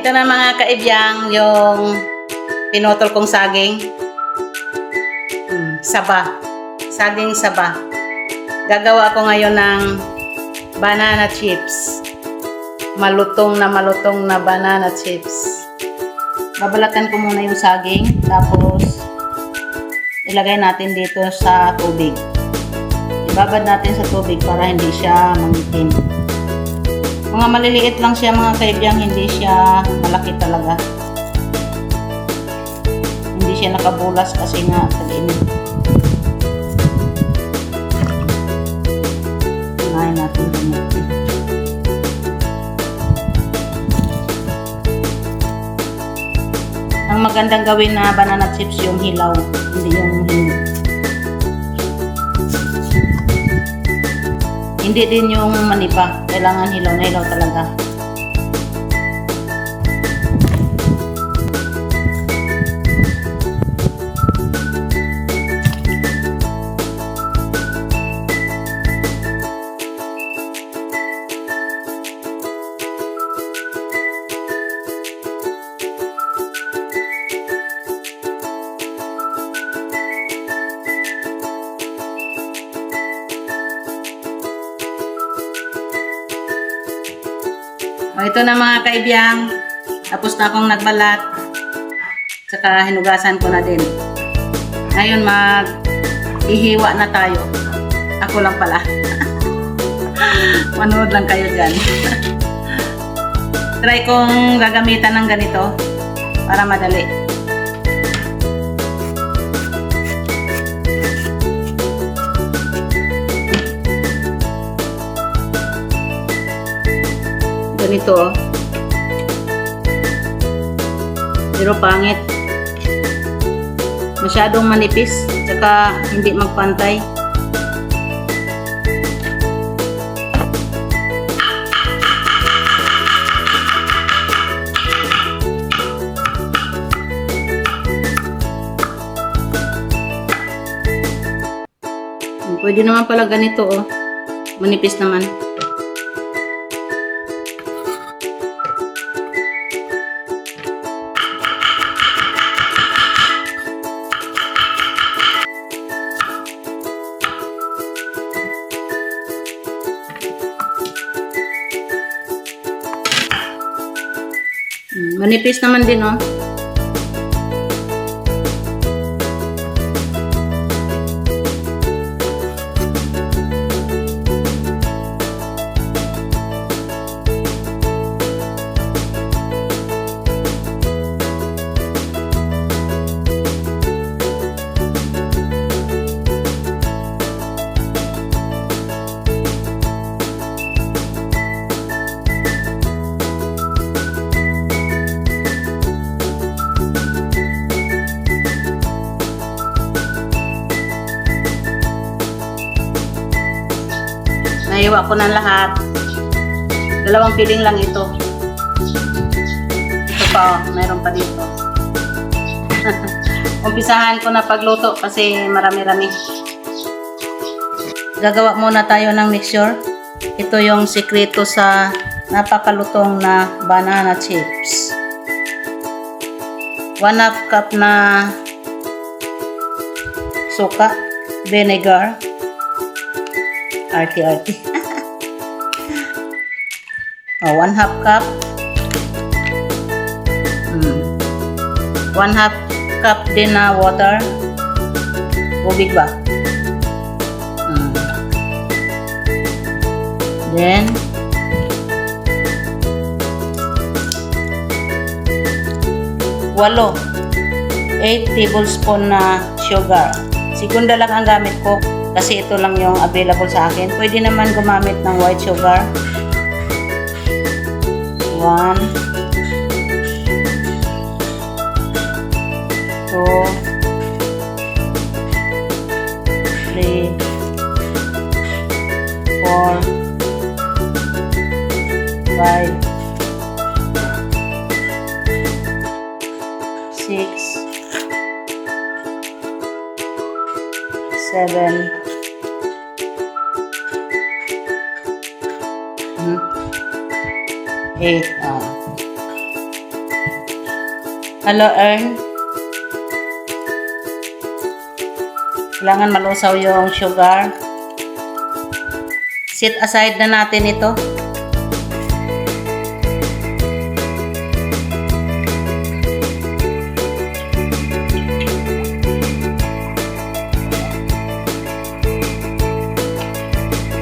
Ito na mga kaibyang, yung pinutol kong saging. Saba. Saging saba. Gagawa ako ngayon ng banana chips. Malutong na banana chips. Babalatan ko muna yung saging. Tapos, ilagay natin dito sa tubig. Ibabad natin sa tubig para hindi siya mangitim. Mga maliliit lang siya mga kaibyang, hindi siya malaki talaga. Hindi siya nakabulas kasi nga tag-init. Unahin natin gamitin. Ang magandang gawin na banana chips yung hilaw, hindi yung hinog. Hindi din yung manipa. Kailangan hilaw na hilaw talaga. Ito na mga kaibyang, tapos na akong nagbalat, saka hinugasan ko na din. Ngayon mag-ihiwa na tayo. Ako lang pala. Manood lang kayo dyan. Try kong gagamitan ng ganito para madali. Ganito oh. Pero pangit. Masyadong manipis, tsaka hindi magpantay. Pwede naman pala ganito oh. Manipis naman. Manipis naman din oh. Naiwa ko ng lahat. 2 piling lang ito. Ito pa, mayroon pa dito. Umpisahan ko na pagluto kasi marami-rami. Gagawa muna tayo ng mixture. Ito yung sikreto sa napakalutong na banana chips. 1/2 cup na suka, vinegar, arti-arti. 1/2 cup. 1/2 cup din na water. Tubig ba? Then 8 tablespoon na sugar. Segunda lang ang gamit ko kasi ito lang yung available sa akin. Pwede naman gumamit ng white sugar. 1, 2, 3, 4, 5, 6, 7, 8. Hello, Earn. Kailangan malusaw yung sugar. Set aside na natin ito.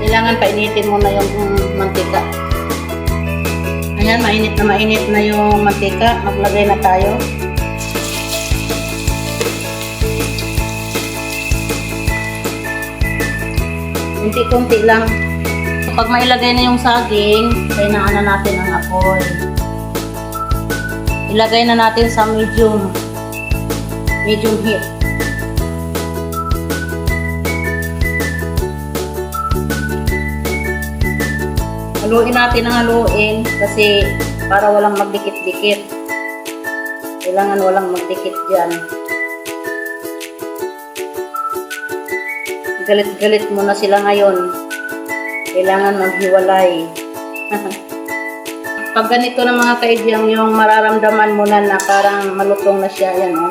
Kailangan painitin muna yung mantika. Ayan, mainit na yung mantika. Maglagay na tayo. Kunti-kunti lang. Kapag mailagay na yung saging, kainaan na natin ang apoy. Ilagay na natin sa medium heat. Haluin natin ang haluin kasi para walang magdikit-dikit. Kailangan walang magdikit dyan. Galit-galit mo na sila ngayon. Kailangan maghiwalay. Pag ganito na mga kaibyang, yung mararamdaman mo na parang malutong na siya. Yan, oh.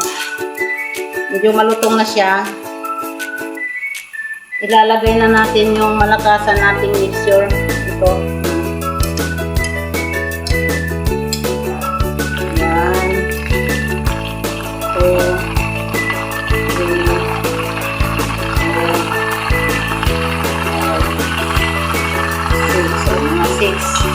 Medyo malutong na siya. Ilalagay na natin yung malakasan nating mixture. Ito. Yan. 2, 3, 4, 5, 6.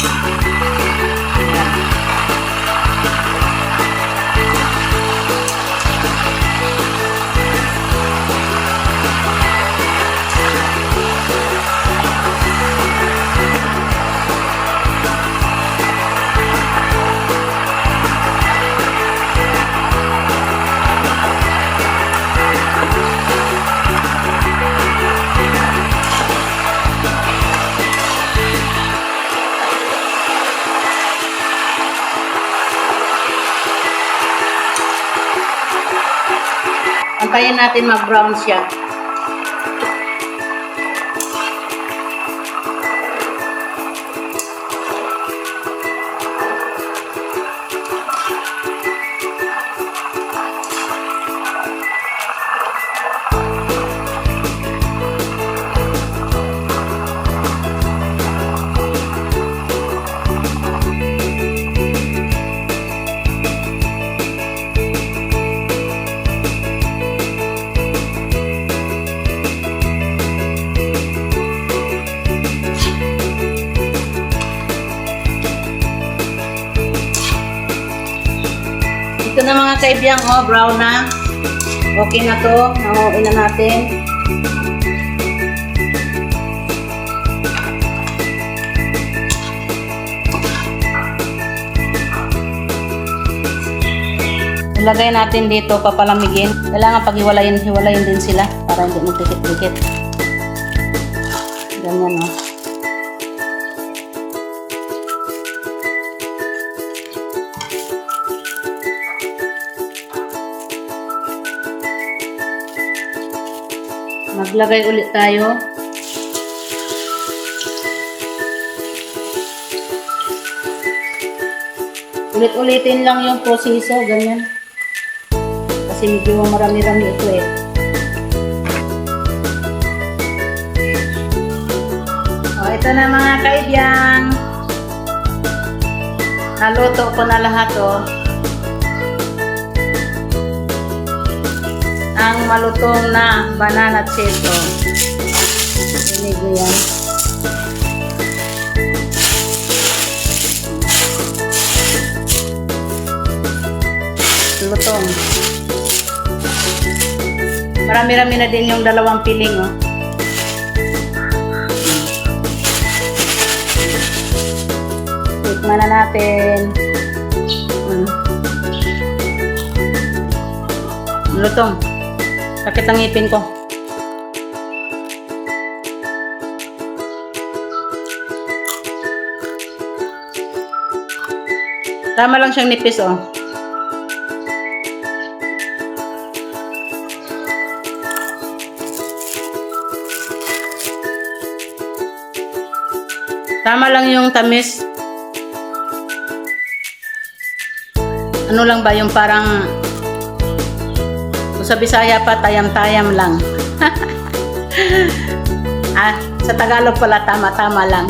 Antayin natin mag-brown siya. Ito na mga kaibyang, oh, brown na. Okay na to. Nanguin na natin. Ilagay natin dito, papalamigin. Kailangan paghiwalayin din sila para hindi magdikit-dikit. Ganyan, oh. Maglagay ulit tayo. Ulit-ulitin lang yung proseso, ganyan. Kasi medyo marami-rami ito eh. O, ito na mga kaibyang. Naluto ko na lahat, oh. Ang malutong na banana chips. Inigo yan. Lutong. Marami-rami na din yung dalawang piling, oh. Tikman na natin. Lutong. Sakit ang ngipin ko. Tama lang siyang nipis, oh. Tama lang yung tamis. ano lang ba yung parang kung sa Bisaya pa tayam-tayam lang. Sa Tagalog pala tama-tama lang.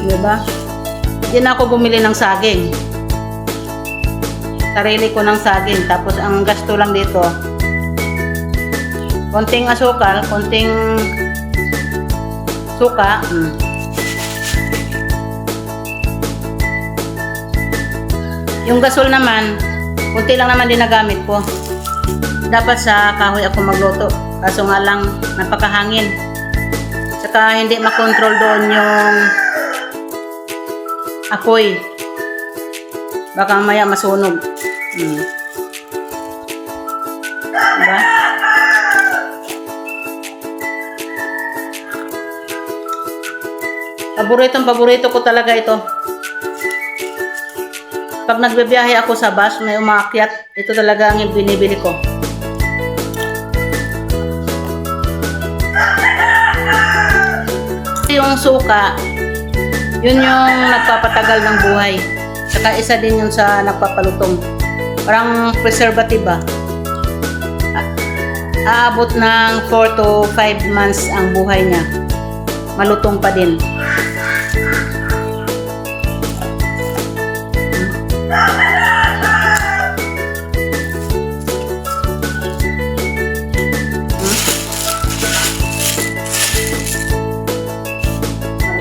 Diba? Hindi na ako bumili ng saging. Sarili ko ng saging. Tapos ang gasto lang dito, konting asukal, konting suka. Yung gasol naman, konti lang naman din nagamit ko. Dapat sa kahoy ako magluto. Kaso nga lang, napakahangin. Saka hindi makontrol doon yung apoy. Baka maya masunog. Diba? Paborito ko talaga ito. Pag nagbibiyahe ako sa bus, may umaakyat, ito talaga ang binibili ko. Yung suka, yun yung nagpapatagal ng buhay. Saka isa din yun sa nagpapalutong. Parang preservative ba? Aabot ng 4 to 5 months ang buhay niya. Malutong pa din.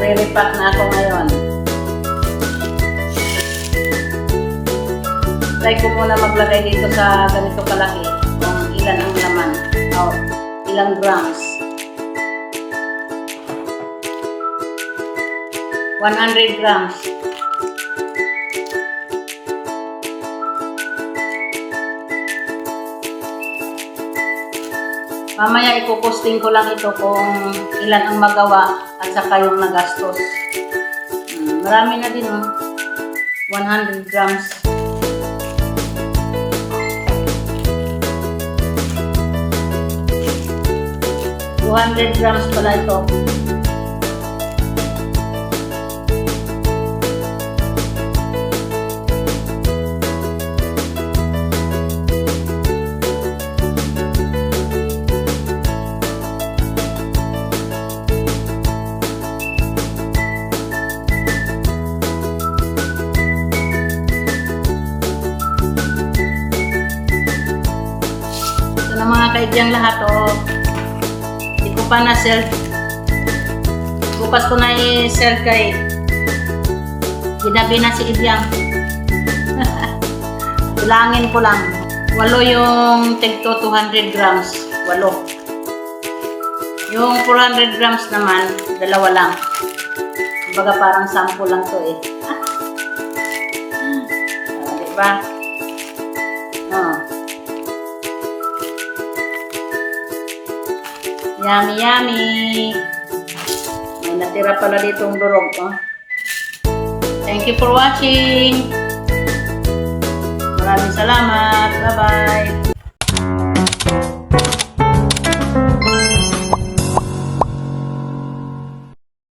Magre-repack na ako ngayon. Try ko muna maglagay dito sa ganito kalaki kung ilan ang laman. Ilang grams. 100 grams. Mamaya ipo-posting ko lang ito kung ilan ang magawa at saka yung nagastos. Marami na din 100 grams. $200 grams pala ito. Ito na mga kaibigan lahat Hindi ko pa na-sell. Bukas ko na i-sell kay ginabi na si Ibyang. Bilangin ko lang. 8 yung tigto 200 grams. 8. Yung 400 grams naman, 2 lang. Kumbaga parang sample lang to diba? Yummy, yummy! May natira pala ditong durog. Thank you for watching! Maraming salamat! Bye-bye!